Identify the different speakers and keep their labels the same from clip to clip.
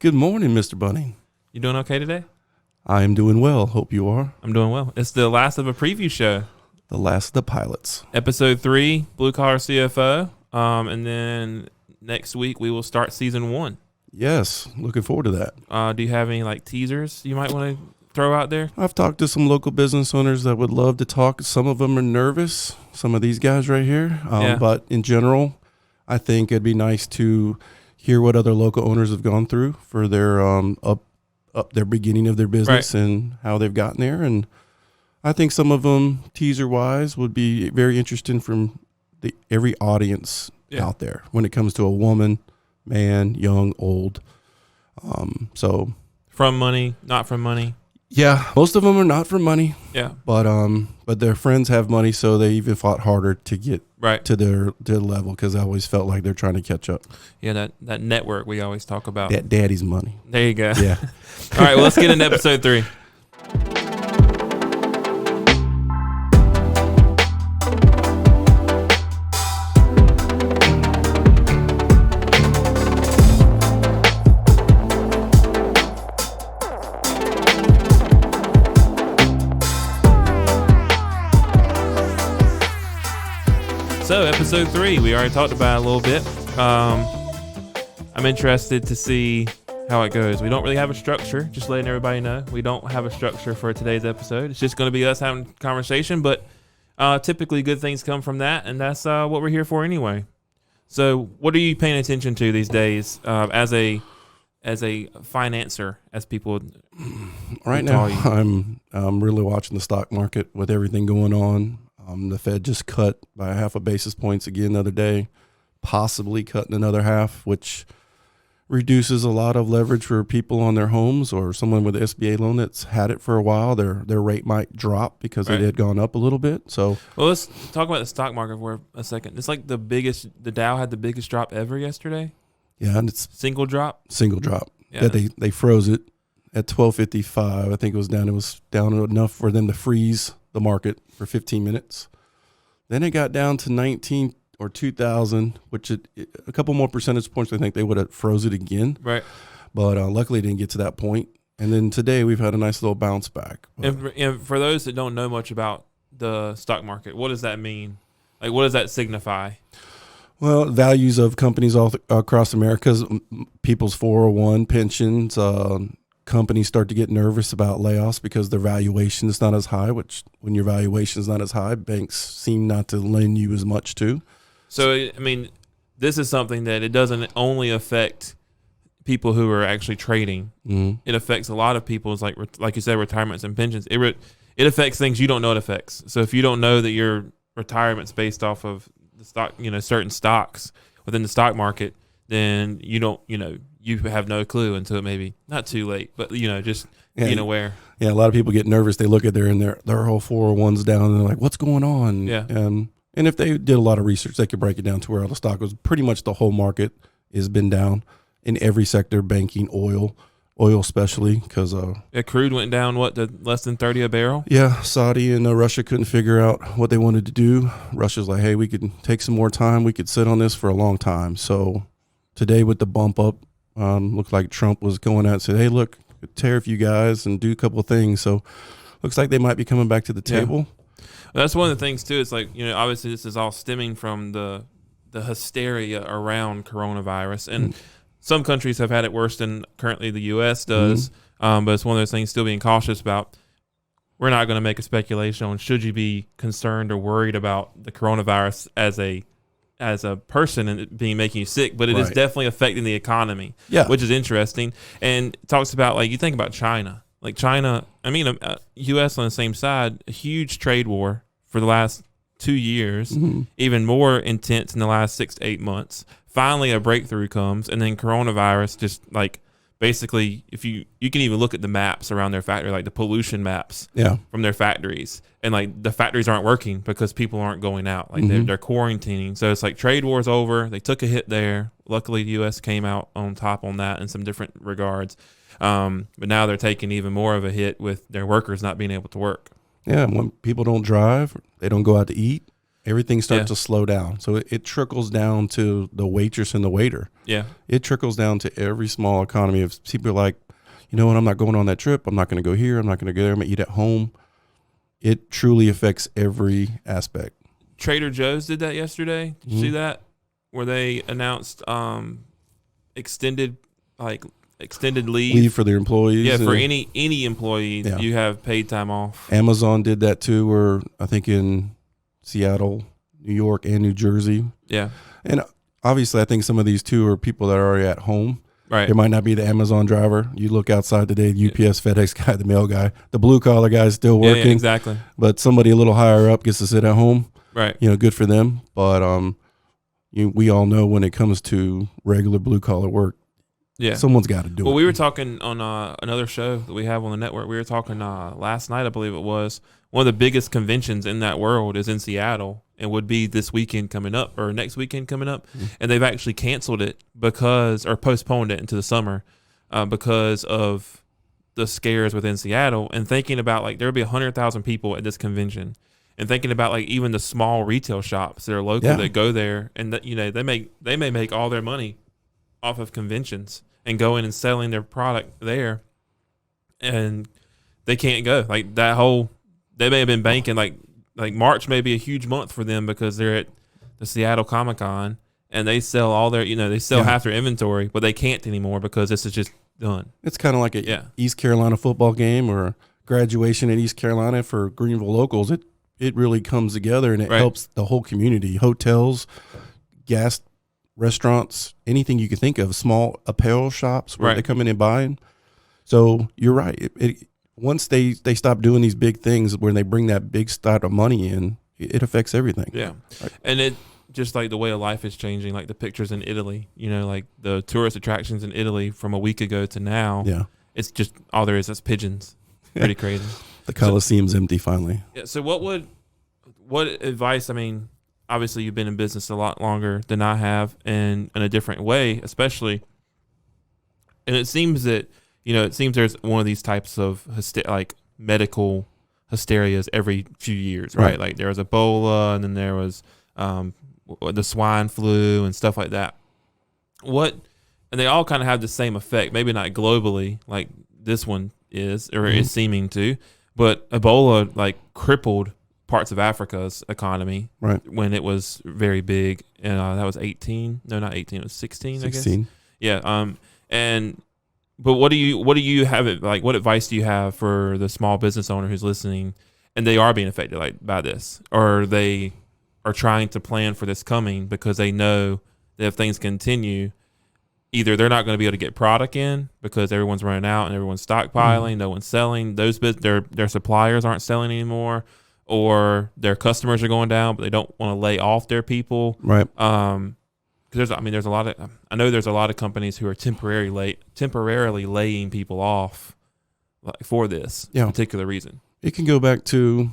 Speaker 1: Good morning, Mr. Bunting.
Speaker 2: You doing okay today?
Speaker 1: I am doing well. Hope you are.
Speaker 2: I'm doing well. It's the last of a preview show.
Speaker 1: The last of the pilots.
Speaker 2: Episode 3, Blue Collar CFO. And then next week we will start season 1.
Speaker 1: Yes, looking forward to that.
Speaker 2: Do you have any teasers you might want to throw out there?
Speaker 1: I've talked to some local business owners that would love to talk. Some of them are nervous. Some of these guys right here. But in general, I think it'd be nice to hear what other local owners have gone through for their up their beginning of their business and how they've gotten there. And I think some of them, teaser wise, would be very interesting from every audience out there when it comes to a woman, man, young, old. So
Speaker 2: from money, not from money.
Speaker 1: Yeah, most of them are not from money.
Speaker 2: Yeah,
Speaker 1: but their friends have money, so they even fought harder to get to their level because I always felt like they're trying to catch up.
Speaker 2: Yeah, that network we always talk about.
Speaker 1: That daddy's money.
Speaker 2: There you go.
Speaker 1: Yeah.
Speaker 2: All right, well, let's get into episode 3. So, episode 3, we already talked about it a little bit. I'm interested to see how it goes. We don't really have a structure, just letting everybody know. We don't have a structure for today's episode. It's just going to be us having a conversation, but typically good things come from that, and that's what we're here for anyway. So, what are you paying attention to these days as a financer, as people
Speaker 1: right now? I'm really watching the stock market with everything going on. The Fed just cut by 0.5 basis points again the other day, possibly cutting another half, which reduces a lot of leverage for people on their homes or someone with an SBA loan that's had it for a while. Their rate might drop because it had gone up a little bit. So,
Speaker 2: well, let's talk about the stock market for a second. It's like the Dow had the biggest drop ever yesterday.
Speaker 1: Yeah, and it's
Speaker 2: single drop.
Speaker 1: Yeah. That they froze it at 12.55. I think it was down. It was down enough for them to freeze the market for 15 minutes. Then it got down to 19 or 2,000, which a couple more percentage points, I think they would have froze it again.
Speaker 2: Right.
Speaker 1: But luckily it didn't get to that point. And then today we've had a nice little bounce back.
Speaker 2: And for those that don't know much about the stock market, what does that mean? Like, what does that signify?
Speaker 1: Well, values of companies all across America, people's 401 pensions, companies start to get nervous about layoffs because their valuation is not as high, which when your valuation is not as high, banks seem not to lend you as much to.
Speaker 2: So, I mean, this is something that it doesn't only affect people who are actually trading. Mm-hmm. It affects a lot of people's, like you said, retirements and pensions. It affects things you don't know it affects. So if you don't know that your retirement's based off of the stock, certain stocks within the stock market, then you don't, you have no clue until it maybe not too late, but just being aware. Yeah,
Speaker 1: a lot of people get nervous. They look at their whole 401's down, and they're like, "What's going on?"
Speaker 2: Yeah.
Speaker 1: And if they did a lot of research, they could break it down to where all the stock was pretty much the whole market has been down in every sector, banking, oil especially because
Speaker 2: crude went down to less than 30 a barrel.
Speaker 1: Yeah, Saudi and Russia couldn't figure out what they wanted to do. Russia's like, "Hey, we could take some more time. We could sit on this for a long time." So today with the bump up. Looked like Trump was going out and said, "Hey, look, tariff you guys and do a couple of things." So looks like they might be coming back to the table.
Speaker 2: Yeah. That's one of the things too. It's like, obviously this is all stemming from the hysteria around coronavirus, and some countries have had it worse than currently the U.S. does. But it's one of those things still being cautious about. We're not going to make a speculation on should you be concerned or worried about the coronavirus as a person and it making you sick, but it is definitely affecting the economy, which is interesting. And it talks about, you think about China, U.S. on the same side, a huge trade war for the last 2 years, even more intense in the last 6 to 8 months. Finally, a breakthrough comes, and then coronavirus just basically, if you can even look at the maps around their factory, like the pollution maps from their factories, and the factories aren't working because people aren't going out. They're quarantining. So it's like trade war's over. They took a hit there. Luckily, the U.S. came out on top on that in some different regards. But now they're taking even more of a hit with their workers not being able to work.
Speaker 1: Yeah, when people don't drive, they don't go out to eat. Everything starts to slow down. So it trickles down to the waitress and the waiter.
Speaker 2: Yeah.
Speaker 1: It trickles down to every small economy of people are like, you know what, I'm not going on that trip. I'm not going to go here. I'm not going to go there. I'm going to eat at home. It truly affects every aspect.
Speaker 2: Trader Joe's did that yesterday. Did you see that? Where they announced extended leave
Speaker 1: for their employees.
Speaker 2: Yeah, for any employees, you have paid time off.
Speaker 1: Amazon did that too, or I think in Seattle, New York, and New Jersey.
Speaker 2: Yeah.
Speaker 1: And obviously, I think some of these too are people that are already at home.
Speaker 2: Right.
Speaker 1: It might not be the Amazon driver. You look outside today, the UPS, FedEx guy, the mail guy, the blue collar guy is still working.
Speaker 2: Yeah, exactly.
Speaker 1: But somebody a little higher up gets to sit at home.
Speaker 2: Right.
Speaker 1: Good for them. But we all know when it comes to regular blue collar work, someone's got to do it.
Speaker 2: Well, we were talking on another show that we have on the network. We were talking last night, I believe it was. One of the biggest conventions in that world is in Seattle and would be this weekend coming up or next weekend coming up. Mm-hmm. And they've actually canceled it or postponed it into the summer because of the scares within Seattle, and thinking about like there would be 100,000 people at this convention, and thinking about like even the small retail shops that are local that go there, and that, they may make all their money off of conventions and going and selling their product there, and they can't go. Like they may have been banking like March may be a huge month for them because they're at the Seattle Comic-Con and they sell all their they sell half their inventory, but they can't anymore because this is just done.
Speaker 1: It's kind of like a East Carolina football game or a graduation at East Carolina for Greenville locals. It really comes together and it helps the whole community. Hotels, gas restaurants, anything you can think of, small apparel shops where they come in and buying. So you're right. Once they stop doing these big things where they bring that big start of money in, it affects everything.
Speaker 2: Yeah. And it just like the way of life is changing, like the pictures in Italy, like the tourist attractions in Italy from a week ago to now. Yeah. It's just all there is pigeons. Pretty crazy.
Speaker 1: The Coliseum's empty finally.
Speaker 2: Yeah. So what advice, obviously you've been in business a lot longer than I have and in a different way, especially. And it seems that, there's one of these types of medical hysterias every few years, right? Like there was Ebola and then there was the swine flu and stuff like that. And they all kind of have the same effect, maybe not globally like this one is or is seeming to, but Ebola crippled parts of Africa's economy when it was very big. And that was 18. No, not 18. It was 16, 16. I guess. Yeah. But what do you have what advice do you have for the small business owner who's listening and they are being affected by this, or they are trying to plan for this coming because they know that if things continue, either they're not going to be able to get product in because everyone's running out and everyone's stockpiling, no one's selling, their suppliers aren't selling anymore, or their customers are going down, but they don't want to lay off their people. Right. There's a lot of companies who are temporarily laying people off for this particular reason.
Speaker 1: It can go back to,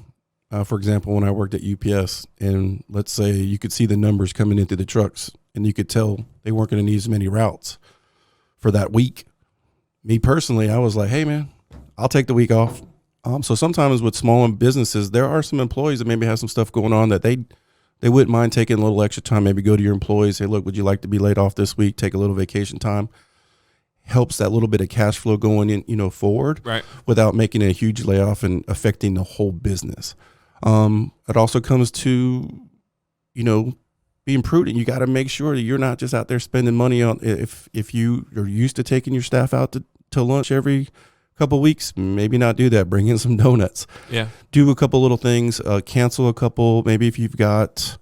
Speaker 1: for example, when I worked at UPS, and let's say you could see the numbers coming into the trucks, and you could tell they weren't going to need as many routes for that week. Me personally, I was like, hey man, I'll take the week off. So sometimes with small businesses, there are some employees that maybe have some stuff going on that they wouldn't mind taking a little extra time, maybe go to your employees, say, look, would you like to be laid off this week? Take a little vacation time. Helps that little bit of cash flow going in, forward without making a huge layoff and affecting the whole business. It also comes to, being prudent. You got to make sure that you're not just out there spending money on, if you are used to taking your staff out to lunch every couple of weeks, maybe not do that. Bring in some donuts. Yeah. Do a couple little things, cancel a couple. Maybe if you've got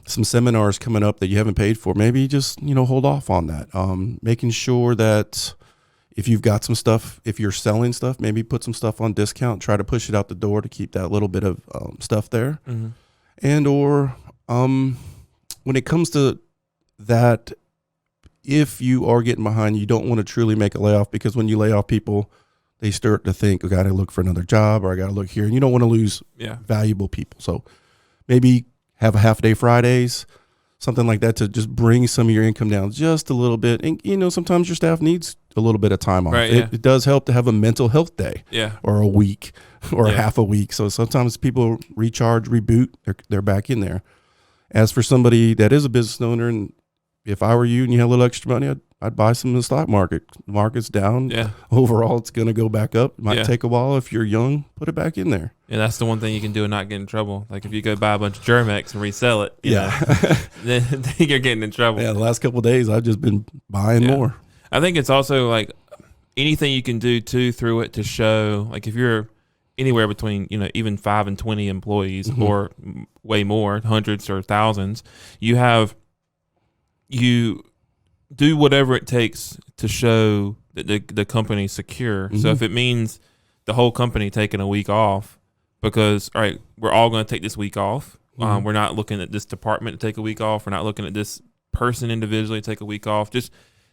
Speaker 1: some seminars coming up that you haven't paid for, maybe just, hold off on that. Making sure that if you've got some stuff, if you're selling stuff, maybe put some stuff on discount, try to push it out the door to keep that little bit of stuff there. Mm-hmm. And, or when it comes to that, if you are getting behind, you don't want to truly make a layoff, because when you lay off people, they start to think, I got to look for another job, or I got to look here. And you don't want to lose valuable people. So maybe have a half-day Fridays, something like that to just bring some of your income down just a little bit. And, sometimes your staff needs a little bit of time off.
Speaker 2: Right,
Speaker 1: It does help to have a mental health day or a week or half a week. So sometimes people recharge, reboot, they're back in there. As for somebody that is a business owner, and if I were you and you had a little extra money, I'd buy some in the stock market. The market's down. Yeah. Overall, it's going to go back up. It might take a while. If you're young, put it back in there.
Speaker 2: Yeah, that's the one thing you can do and not get in trouble. Like if you go buy a bunch of Germex and resell it, then you're getting in trouble.
Speaker 1: Yeah, the last couple of days, I've just been buying more.
Speaker 2: I think it's also like anything you can do too through it to show, like if you're anywhere between, even 5 and 20 employees or way more, hundreds or thousands, you do whatever it takes to show that the company's secure. So if it means the whole company taking a week off because, all right, we're all going to take this week off. We're not looking at this department to take a week off. We're not looking at this person individually to take a week off.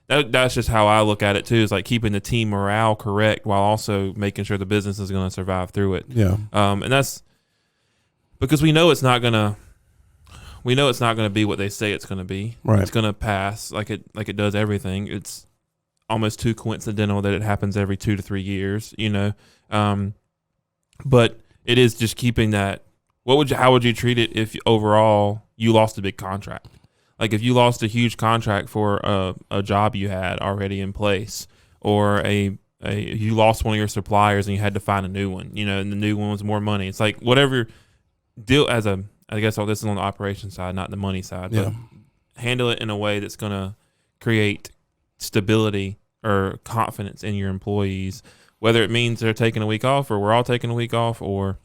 Speaker 2: That's just how I look at it too, is like keeping the team morale correct while also making sure the business is going to survive through it. Yeah. And that's because we know it's not going to be what they say it's going to be. Right. It's going to pass like it does everything. It's almost too coincidental that it happens every 2 to 3 years, but it is just keeping that. How would you treat it if overall you lost a big contract? Like if you lost a huge contract for a job you had already in place, or you lost one of your suppliers and you had to find a new one, and the new one was more money. It's like whatever deal I guess all this is on the operations side, not the money side, but handle it in a way that's going to create stability or confidence in your employees, whether it means they're taking a week off or we're all taking a week off or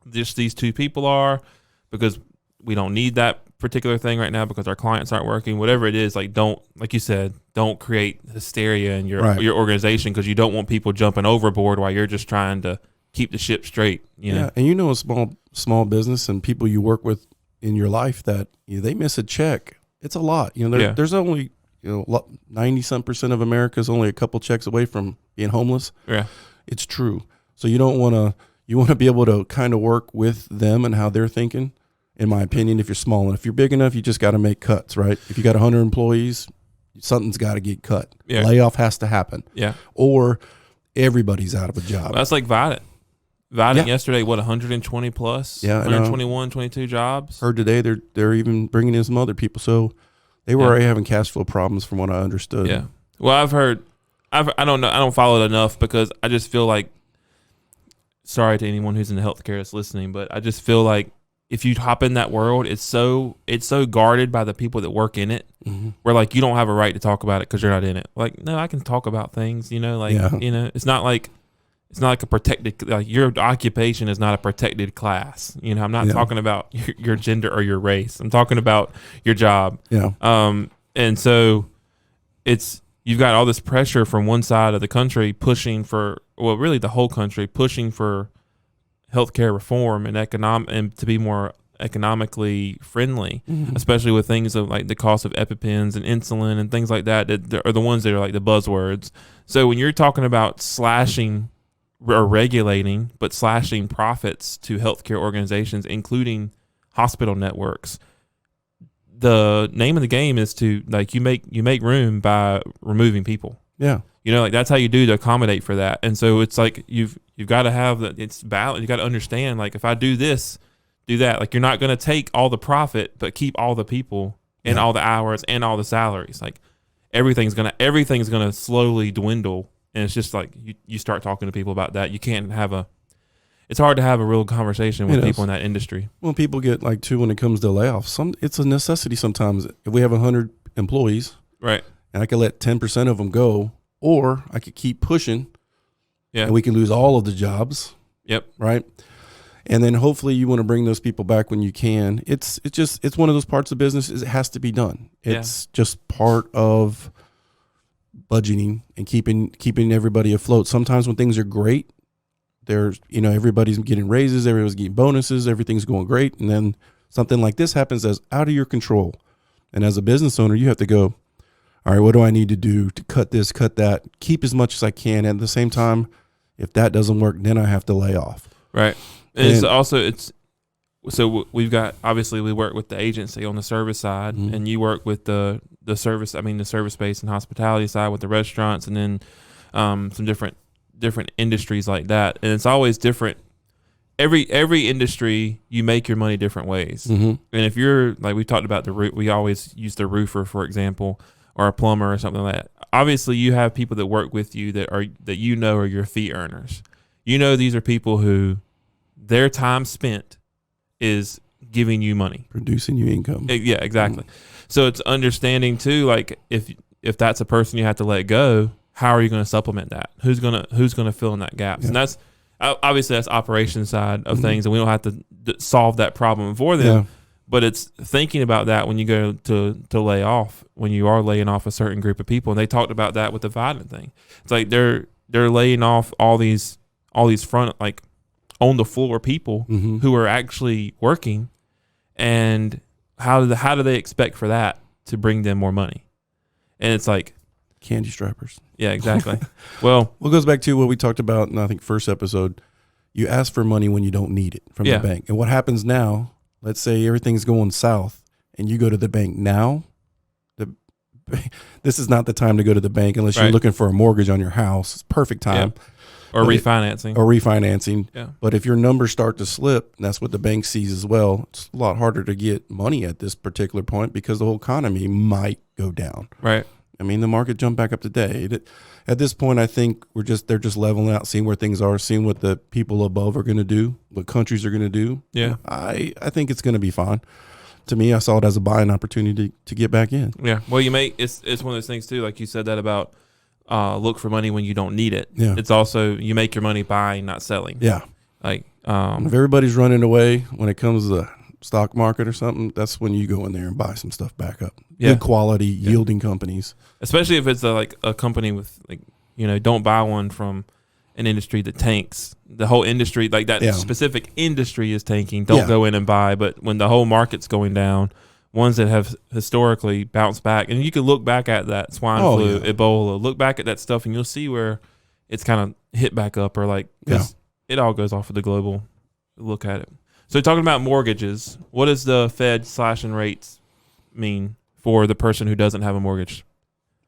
Speaker 2: just these two people are, because we don't need that particular thing right now because our clients aren't working, whatever it is. Like like you said, don't create hysteria in your organization because you don't want people jumping overboard while you're just trying to keep the ship straight.
Speaker 1: And a small business and people you work with in your life that they miss a check. It's a lot. There's only 90% of America is only a couple checks away from being homeless. Yeah, it's true. So you want to be able to kind of work with them and how they're thinking. In my opinion, if you're small and if you're big enough, you just got to make cuts, right? If you got 100 employees, something's got to get cut. Yeah. Layoff has to happen. Yeah, or everybody's out of a job.
Speaker 2: Well, that's like Vidant. Yesterday, 120 plus? Yeah, 121, 22 jobs.
Speaker 1: Heard today they're even bringing in some other people. So they were already having cash flow problems from what I understood.
Speaker 2: Yeah. Well, I've heard. I don't know. I don't follow it enough because I just feel like. Sorry to anyone who's in the healthcare that's listening, but I just feel like if you hop in that world, it's so guarded by the people that work in it. Where like you don't have a right to talk about it because you're not in it. Like no, I can talk about things. It's not like. It's not like a protected, like your occupation is not a protected class. I'm not talking about your gender or your race. I'm talking about your job. Yeah. And so you've got all this pressure from one side of the country pushing for, well, really the whole country pushing for healthcare reform and to be more economically friendly, especially with things of like the cost of EpiPens and insulin and things like that are the ones that are like the buzzwords. So when you're talking about slashing or regulating, but slashing profits to healthcare organizations, including hospital networks. The name of the game is to like you make room by removing people. Yeah, like that's how you do to accommodate for that. And so it's like you've got to have that. It's balance. You got to understand like if I do this, do that. Like you're not going to take all the profit, but keep all the people and all the hours and all the salaries. Like everything's gonna slowly dwindle. And it's just like you start talking to people about that. You can't it's hard to have a real conversation with people in that industry.
Speaker 1: Well, people get like too when it comes to layoffs. It's a necessity sometimes. If we have 100 employees, right, and I could let 10% of them go, or I could keep pushing, and we can lose all of the jobs. Yep. Right. And then hopefully you want to bring those people back when you can. It's one of those parts of business. It has to be done. It's just part of budgeting and keeping everybody afloat. Sometimes when things are great, there's everybody's getting raises, everybody's getting bonuses, everything's going great, and then something like this happens that's out of your control. And as a business owner, you have to go, all right, what do I need to do to cut this, cut that, keep as much as I can, and at the same time, if that doesn't work, then I have to lay off.
Speaker 2: Right. And it's so we've got, obviously we work with the agency on the service side, and you work with the service, the service-based and hospitality side with the restaurants, and then some different industries like that. And it's always different. Every industry, you make your money different ways. And if you're, like we talked about, we always use the roofer, for example, or a plumber or something like that. Obviously, you have people that work with you that are your fee earners. These are people who their time spent is giving you money,
Speaker 1: producing you income.
Speaker 2: Yeah, exactly. So it's understanding too, like if that's a person you have to let go, how are you going to supplement that? Who's gonna fill in that gap? Yeah. And that's obviously that's operations side of things, and we don't have to solve that problem for them. Yeah. But it's thinking about that when you go to lay off, when you are laying off a certain group of people. And they talked about that with the Biden thing. It's like they're laying off all these front, like, on the floor people who are actually working, and how do they expect for that to bring them more money? And it's like
Speaker 1: candy strippers.
Speaker 2: Yeah, exactly. Well,
Speaker 1: it goes back to what we talked about in, I think, first episode. You ask for money when you don't need it from the bank. And what happens now, let's say everything's going south and you go to the bank now, this is not the time to go to the bank unless you're looking for a mortgage on your house. It's perfect time.
Speaker 2: Yeah. Or
Speaker 1: refinancing.
Speaker 2: Yeah.
Speaker 1: But if your numbers start to slip, and that's what the bank sees as well, it's a lot harder to get money at this particular point because the whole economy might go down.
Speaker 2: Right.
Speaker 1: I mean, the market jumped back up today. At this point, I think they're just leveling out, seeing where things are, seeing what the people above are going to do, what countries are going to do.
Speaker 2: Yeah.
Speaker 1: I think it's going to be fine. To me, I saw it as a buying opportunity to get back in.
Speaker 2: Yeah. Well, it's one of those things too, like you said that about look for money when you don't need it.
Speaker 1: Yeah.
Speaker 2: It's also, you make your money buying, not selling.
Speaker 1: Yeah.
Speaker 2: Like
Speaker 1: if everybody's running away when it comes to the stock market or something, that's when you go in there and buy some stuff back up.
Speaker 2: Yeah.
Speaker 1: Good quality, yielding companies.
Speaker 2: Especially if it's a company with, like, don't buy one from an industry that tanks. The whole industry, like that specific industry is tanking. Don't go in and buy. But when the whole market's going down, ones that have historically bounced back, and you can look back at that swine flu, Ebola, look back at that stuff, and you'll see where it's kind of hit back up, or like, because it all goes off of the global look at it. So talking about mortgages, what does the Fed slashing rates mean for the person who doesn't have a mortgage?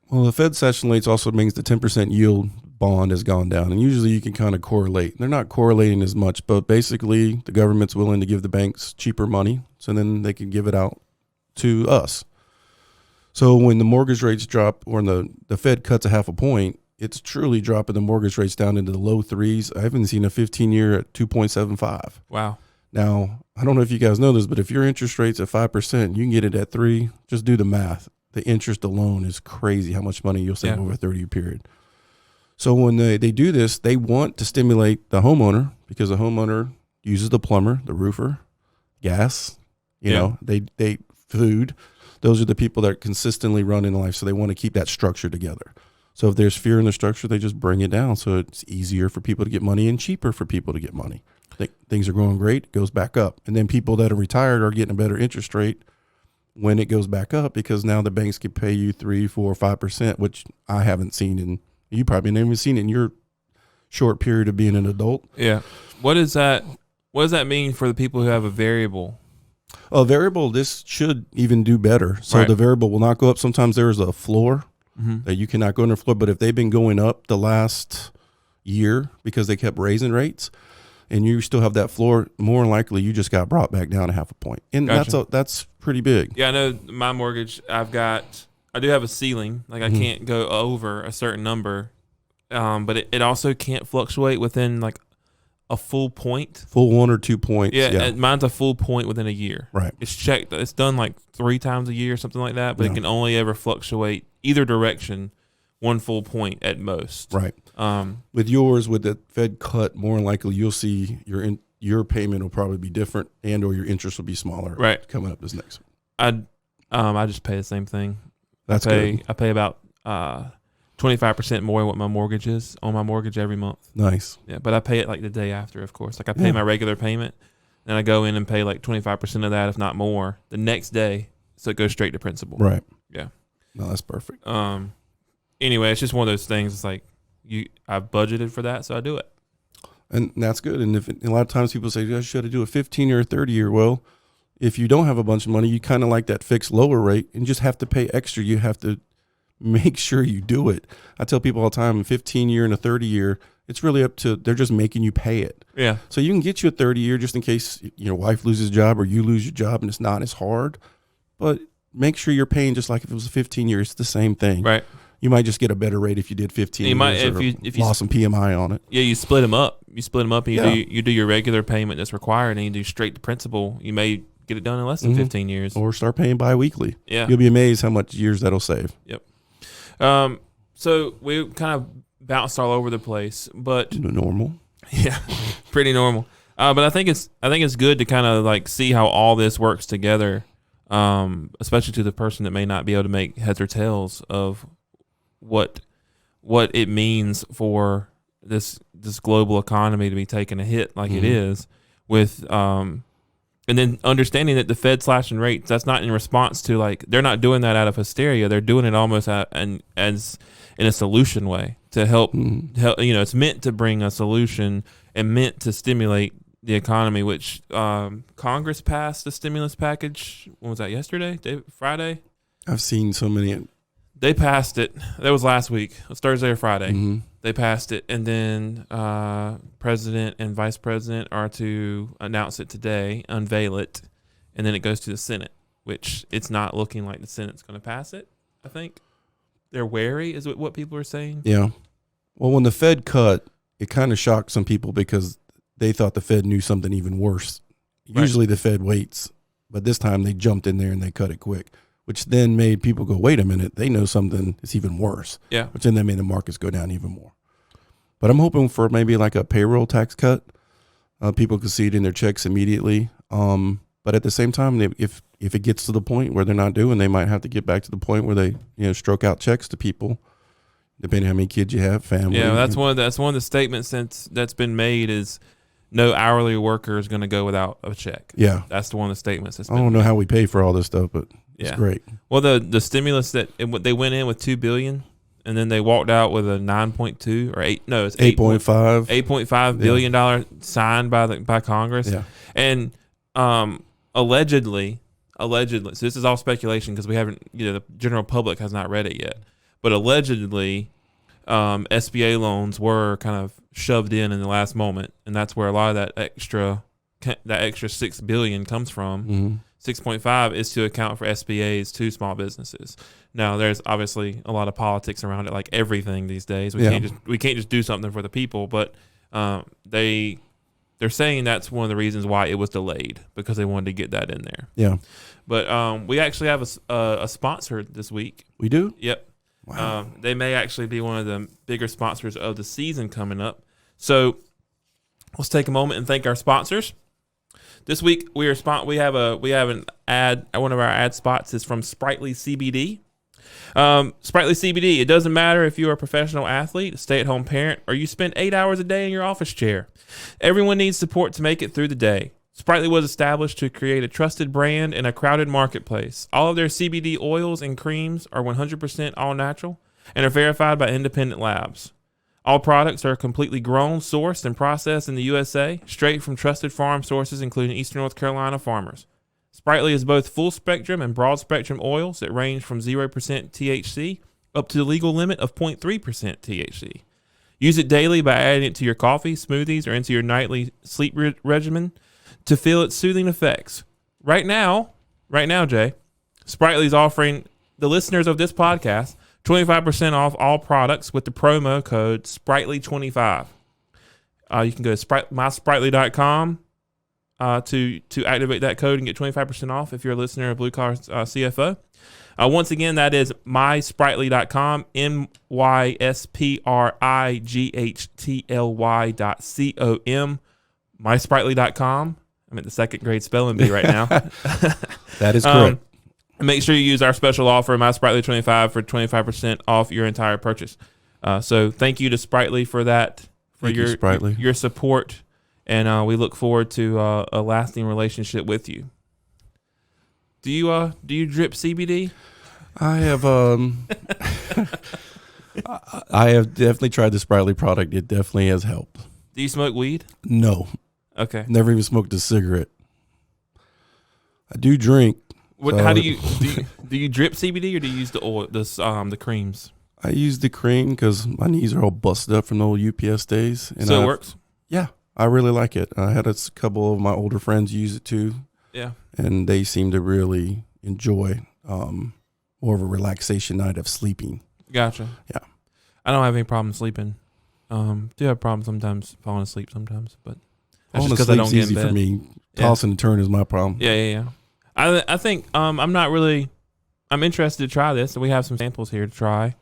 Speaker 1: Well, the Fed slashing rates also means the 10% yield bond has gone down, and usually you can kind of correlate. They're not correlating as much, but basically the government's willing to give the banks cheaper money, so then they can give it out to us. So when the mortgage rates drop, or the Fed cuts a half a point, it's truly dropping the mortgage rates down into the low threes. I haven't seen a 15-year at 2.75.
Speaker 2: Wow.
Speaker 1: Now, I don't know if you guys know this, but if your interest rate's at 5%, you can get it at 3%. Just do the math. The interest alone is crazy how much money you'll save over a 30-year period. So when they do this, they want to stimulate the homeowner, because the homeowner uses the plumber, the roofer, gas, they food. Those are the people that consistently run in life, so they want to keep that structure together. So if there's fear in the structure, they just bring it down, so it's easier for people to get money and cheaper for people to get money. Things are going great, it goes back up. And then people that are retired are getting a better interest rate when it goes back up, because now the banks can pay you 3%, 4%, 5%, which I haven't seen you probably never even seen in your short period of being an adult.
Speaker 2: Yeah. What does that mean for the people who have a variable?
Speaker 1: A variable, this should even do better. So the variable will not go up. Sometimes there's a floor that you cannot go under floor, but if they've been going up the last year because they kept raising rates, and you still have that floor, more than likely you just got brought back down a half a point. And that's pretty big.
Speaker 2: Yeah, I know my mortgage, I do have a ceiling. Like, I can't go over a certain number, but it also can't fluctuate within like a full point.
Speaker 1: Full 1 or 2 points.
Speaker 2: Yeah. Mine's a full point within a year.
Speaker 1: Right.
Speaker 2: It's checked. It's done like 3 times a year or something like that, but it can only ever fluctuate either direction 1 full point at most.
Speaker 1: Right. With yours, with the Fed cut, more than likely you'll see your payment will probably be different, and or your interest will be smaller.
Speaker 2: Right.
Speaker 1: Coming up this next.
Speaker 2: I just pay the same thing.
Speaker 1: That's good.
Speaker 2: I pay about 25% more than what my mortgage is on my mortgage every month.
Speaker 1: Nice.
Speaker 2: Yeah, but I pay it like the day after, of course. Like, I pay my regular payment, then I go in and pay like 25% of that, if not more, the next day, so it goes straight to principal.
Speaker 1: Right.
Speaker 2: Yeah.
Speaker 1: No, that's perfect.
Speaker 2: Anyway, it's just one of those things. It's like I budgeted for that, so I do it.
Speaker 1: And that's good. And a lot of times people say, I should do a 15-year or 30-year. Well, if you don't have a bunch of money, you kind of like that fixed lower rate and just have to pay extra. You have to make sure you do it. I tell people all the time, a 15-year and a 30-year, it's really up to, they're just making you pay it.
Speaker 2: Yeah.
Speaker 1: So you can get you a 30-year just in case your wife loses a job or you lose your job and it's not as hard. But make sure you're paying just like if it was a 15-year, it's the same thing.
Speaker 2: Right.
Speaker 1: You might just get a better rate if you did 15 years
Speaker 2: if you
Speaker 1: lost some PMI on it.
Speaker 2: Yeah, you split them up. And you do your regular payment that's required, and you do straight to principal. You may get it done in less than 15 years.
Speaker 1: Or start paying bi-weekly.
Speaker 2: Yeah.
Speaker 1: You'll be amazed how much years that'll save.
Speaker 2: Yep. So we kind of bounced all over the place, but
Speaker 1: normal.
Speaker 2: Yeah, pretty normal. But I think it's good to kind of like see how all this works together, especially to the person that may not be able to make heads or tails of what it means for this global economy to be taking a hit like it is, with and then understanding that the Fed slashing rates, that's not in response to, like, they're not doing that out of hysteria. They're doing it almost as in a solution way to help. It's meant to bring a solution and meant to stimulate the economy, which Congress passed the stimulus package. When was that? Yesterday? Friday?
Speaker 1: I've seen so many.
Speaker 2: They passed it. That was last week. It was Thursday or Friday. They passed it, and then president and vice president are to announce it today, unveil it, and then it goes to the Senate, which it's not looking like the Senate's going to pass it, I think. They're wary, is what people are saying.
Speaker 1: Yeah. Well, when the Fed cut, it kind of shocked some people because they thought the Fed knew something even worse. Right. Usually the Fed waits, but this time they jumped in there and they cut it quick, which then made people go, wait a minute, they know something that's even worse. Yeah. Which then made the markets go down even more. But I'm hoping for maybe like a payroll tax cut. People can see it in their checks immediately. But at the same time, if it gets to the point where they're not doing, they might have to get back to the point where they stroke out checks to people, depending on how many kids you have, family.
Speaker 2: Yeah, that's one of the statements that's been made is no hourly worker is going to go without a check. Yeah, that's one of the statements.
Speaker 1: I don't know how we pay for all this stuff, but it's great.
Speaker 2: Well, the stimulus they went in with $2 billion. And then they walked out with a 9.2 or 8. No, it's
Speaker 1: 8.5.
Speaker 2: $8.5 billion signed by Congress. Yeah. And allegedly, so this is all speculation because we haven't, the general public has not read it yet. But allegedly, SBA loans were kind of shoved in the last moment, and that's where a lot of that extra $6 billion comes from. Mm-hmm. 6.5 is to account for SBAs to small businesses. Now, there's obviously a lot of politics around it, like everything these days. We can't just do something for the people, but they're saying that's one of the reasons why it was delayed, because they wanted to get that in there. Yeah. But we actually have a sponsor this week.
Speaker 1: We do?
Speaker 2: Yep. Wow. They may actually be one of the bigger sponsors of the season coming up. So let's take a moment and thank our sponsors. This week we have an ad. One of our ad spots is from Sprightly CBD. Sprightly CBD. It doesn't matter if you're a professional athlete, a stay-at-home parent, or you spend 8 hours a day in your office chair. Everyone needs support to make it through the day. Sprightly was established to create a trusted brand in a crowded marketplace. All of their CBD oils and creams are 100% all natural and are verified by independent labs. All products are completely grown, sourced, and processed in the USA, straight from trusted farm sources, including Eastern North Carolina farmers. Sprightly is both full-spectrum and broad-spectrum oils that range from 0% THC up to the legal limit of 0.3% THC. Use it daily by adding it to your coffee, smoothies, or into your nightly sleep regimen to feel its soothing effects. Right now, Jay, Sprightly is offering the listeners of this podcast 25% off all products with the promo code Sprightly25. You can go to mysprightly.com to activate that code and get 25% off if you're a listener of Blue Collar CFO. Once again, that is mysprightly.com, mysprightly.com, mysprightly.com. I'm at the second grade spelling bee right now.
Speaker 1: That is correct.
Speaker 2: Make sure you use our special offer, MySprightly25, for 25% off your entire purchase. So thank you to Sprightly for that, for your support, and we look forward to a lasting relationship with you. Do you drip CBD?
Speaker 1: I have I have definitely tried the Sprightly product. It definitely has helped.
Speaker 2: Do you smoke weed?
Speaker 1: No.
Speaker 2: Okay.
Speaker 1: Never even smoked a cigarette. I do drink.
Speaker 2: How do you drip CBD or do you use the oil, the creams?
Speaker 1: I use the cream because my knees are all busted up from the old UPS days. And
Speaker 2: so it works?
Speaker 1: Yeah, I really like it. I had a couple of my older friends use it too.
Speaker 2: Yeah.
Speaker 1: And they seem to really enjoy more of a relaxation night of sleeping.
Speaker 2: Gotcha.
Speaker 1: Yeah.
Speaker 2: I don't have any problem sleeping. Do have problems sometimes falling asleep sometimes, but that's
Speaker 1: falling
Speaker 2: just because I don't get
Speaker 1: easy
Speaker 2: in bed.
Speaker 1: for me. Tossing and turn is my problem.
Speaker 2: Yeah. I think I'm interested to try this. We have some samples here to try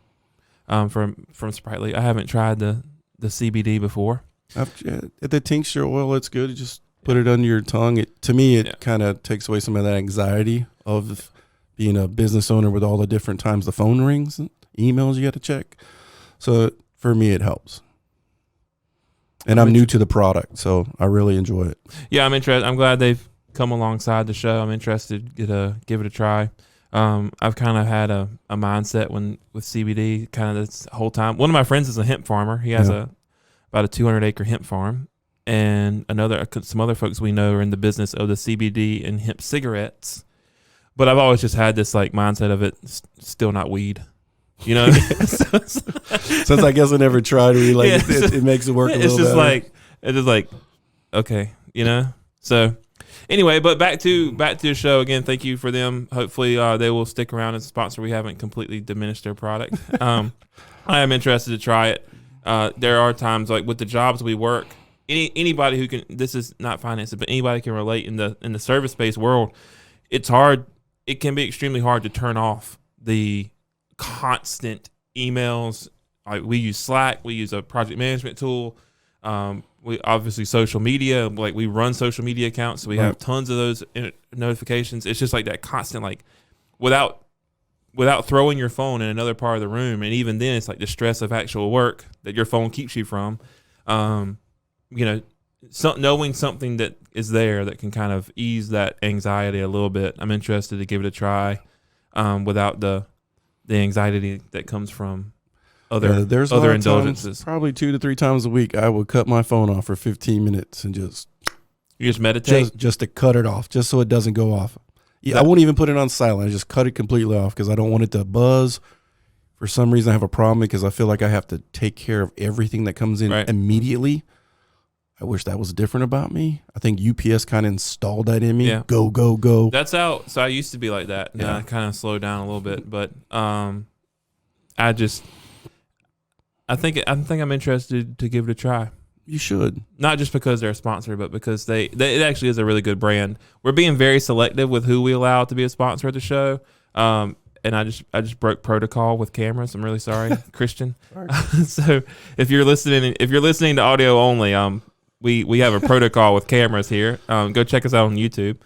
Speaker 2: from Sprightly. I haven't tried the CBD before.
Speaker 1: The tincture oil, it's good. You just put it under your tongue. To me, it kind of takes away some of that anxiety of being a business owner with all the different times the phone rings and emails you got to check. So for me, it helps. And I'm new to the product, so I really enjoy it. Yeah,
Speaker 2: I'm interested. I'm glad they've come alongside the show. I'm interested to give it a try. I've kind of had a mindset with CBD kind of this whole time. One of my friends is a hemp farmer. He has about a 200-acre hemp farm, and some other folks we know are in the business of the CBD and hemp cigarettes. But I've always just had this like mindset of it still not weed. You know,
Speaker 1: since I guess I never tried it, like it makes it work a little better.
Speaker 2: It's just like, okay, you know. So anyway, but back to the show again. Thank you for them. Hopefully, they will stick around as a sponsor. We haven't completely diminished their product. I am interested to try it. There are times like with the jobs we work. Anybody who can. This is not finance, but anybody can relate in the service-based world. It's hard. It can be extremely hard to turn off the constant emails. Like we use Slack, we use a project management tool. We obviously social media, like we run social media accounts, so we have tons of those notifications. It's just like that constant, like without throwing your phone in another part of the room, and even then, it's like the stress of actual work that your phone keeps you from. Knowing something that is there that can kind of ease that anxiety a little bit. I'm interested to give it a try without the anxiety that comes from other indulgences.
Speaker 1: Probably 2 to 3 times a week, I would cut my phone off for 15 minutes and
Speaker 2: you just meditate,
Speaker 1: just to cut it off, just so it doesn't go off. Yeah, I won't even put it on silent. I just cut it completely off because I don't want it to buzz. For some reason, I have a problem because I feel like I have to take care of everything that comes in immediately. I wish that was different about me. I think UPS kind of installed that in me. Yeah. Go, go, go.
Speaker 2: That's how. So I used to be like that. Now I kind of slowed down a little bit, but I think I'm interested to give it a try.
Speaker 1: You should.
Speaker 2: Not just because they're a sponsor, but because it actually is a really good brand. We're being very selective with who we allow to be a sponsor of the show. And I just broke protocol with cameras. I'm really sorry, Christian. So if you're listening to audio only, we have a protocol with cameras here. Go check us out on YouTube.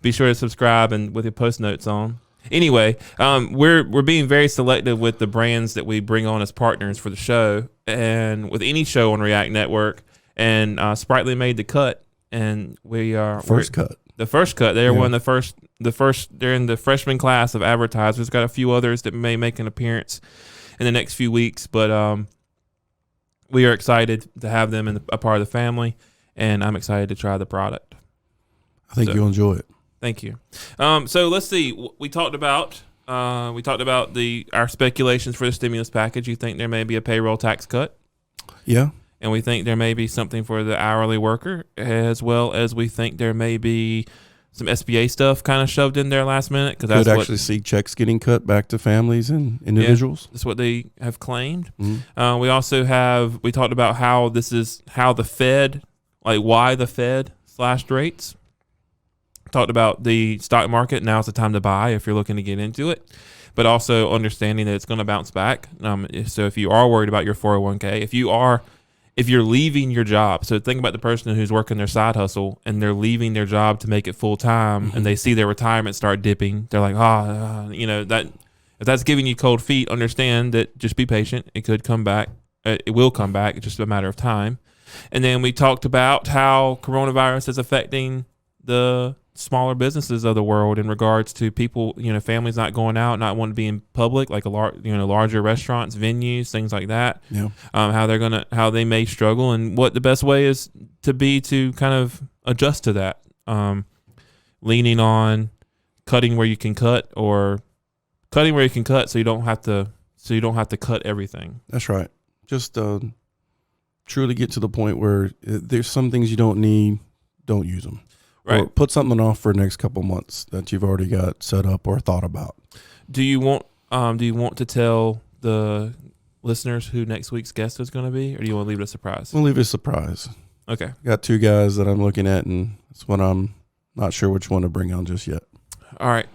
Speaker 2: Be sure to subscribe and with your post notes on. Anyway, we're being very selective with the brands that we bring on as partners for the show, and with any show on React Network. And Sprightly made the cut, and we are the first cut. They're one of the first. They're in the freshman class of advertisers. Got a few others that may make an appearance in the next few weeks, but we are excited to have them in a part of the family, and I'm excited to try the product.
Speaker 1: I think you'll enjoy it.
Speaker 2: Thank you. So let's see. We talked about our speculations for the stimulus package. You think there may be a payroll tax cut?
Speaker 1: Yeah.
Speaker 2: And we think there may be something for the hourly worker, as well as we think there may be some SBA stuff kind of shoved in there last minute.
Speaker 1: Could actually see checks getting cut back to families and individuals.
Speaker 2: Yeah, that's what they have claimed. Mm-hmm. We talked about how the Fed, like why the Fed slashed rates. Talked about the stock market. Now's the time to buy if you're looking to get into it, but also understanding that it's going to bounce back. So if you are worried about your 401k, if you're leaving your job, so think about the person who's working their side hustle and they're leaving their job to make it full time, and they see their retirement start dipping. They're like, that if that's giving you cold feet, understand that just be patient. It could come back. It will come back. It's just a matter of time. And then we talked about how coronavirus is affecting the smaller businesses of the world in regards to people, families not going out, not wanting to be in public, like larger restaurants, venues, things like that.
Speaker 1: Yeah.
Speaker 2: How they may struggle, and what the best way is to kind of adjust to that. Leaning on cutting where you can cut, or cutting where you can cut, so you don't have to cut everything.
Speaker 1: That's right. Just truly get to the point where there's some things you don't need, don't use them.
Speaker 2: Right.
Speaker 1: Or put something off for the next couple months that you've already got set up or thought about.
Speaker 2: Do you want to tell the listeners who next week's guest is going to be, or do you want to leave it a surprise?
Speaker 1: We'll leave it a surprise.
Speaker 2: Okay.
Speaker 1: Got 2 guys that I'm looking at, and it's when I'm not sure which one to bring on just yet.
Speaker 2: All right.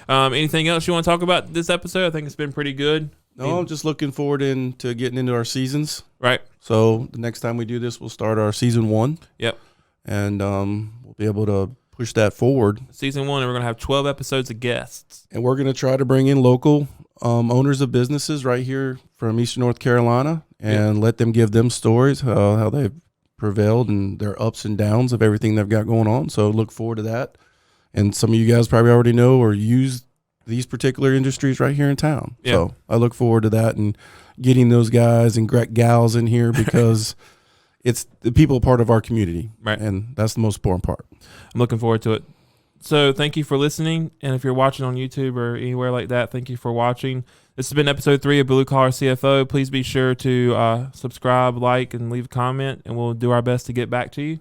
Speaker 2: Anything else you want to talk about this episode? I think it's been pretty good.
Speaker 1: No, I'm just looking forward to getting into our seasons.
Speaker 2: Right.
Speaker 1: So the next time we do this, we'll start our season 1.
Speaker 2: Yep.
Speaker 1: And we'll be able to push that forward.
Speaker 2: Season 1, and we're going to have 12 episodes of guests.
Speaker 1: And we're going to try to bring in local owners of businesses right here from Eastern North Carolina and let them give them stories, how they've prevailed and their ups and downs of everything they've got going on. So look forward to that. And some of you guys probably already know or use these particular industries right here in town. Yeah. So I look forward to that and getting those guys and gals in here because it's the people part of our community.
Speaker 2: Right.
Speaker 1: And that's the most important part.
Speaker 2: I'm looking forward to it. So thank you for listening. And if you're watching on YouTube or anywhere like that, thank you for watching. This has been episode 3 of Blue Collar CFO. Please be sure to subscribe, like, and leave a comment, and we'll do our best to get back to you.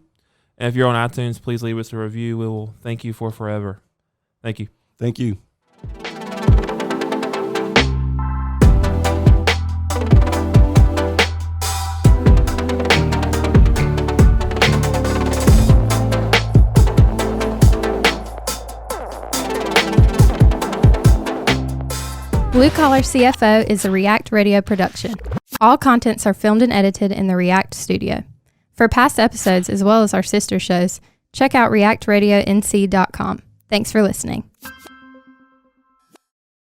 Speaker 2: And if you're on iTunes, please leave us a review. We will thank you for forever. Thank you.
Speaker 1: Thank you.
Speaker 3: Blue Collar CFO is a React Radio production. All contents are filmed and edited in the React studio. For past episodes, as well as our sister shows, check out reactradionc.com. Thanks for listening.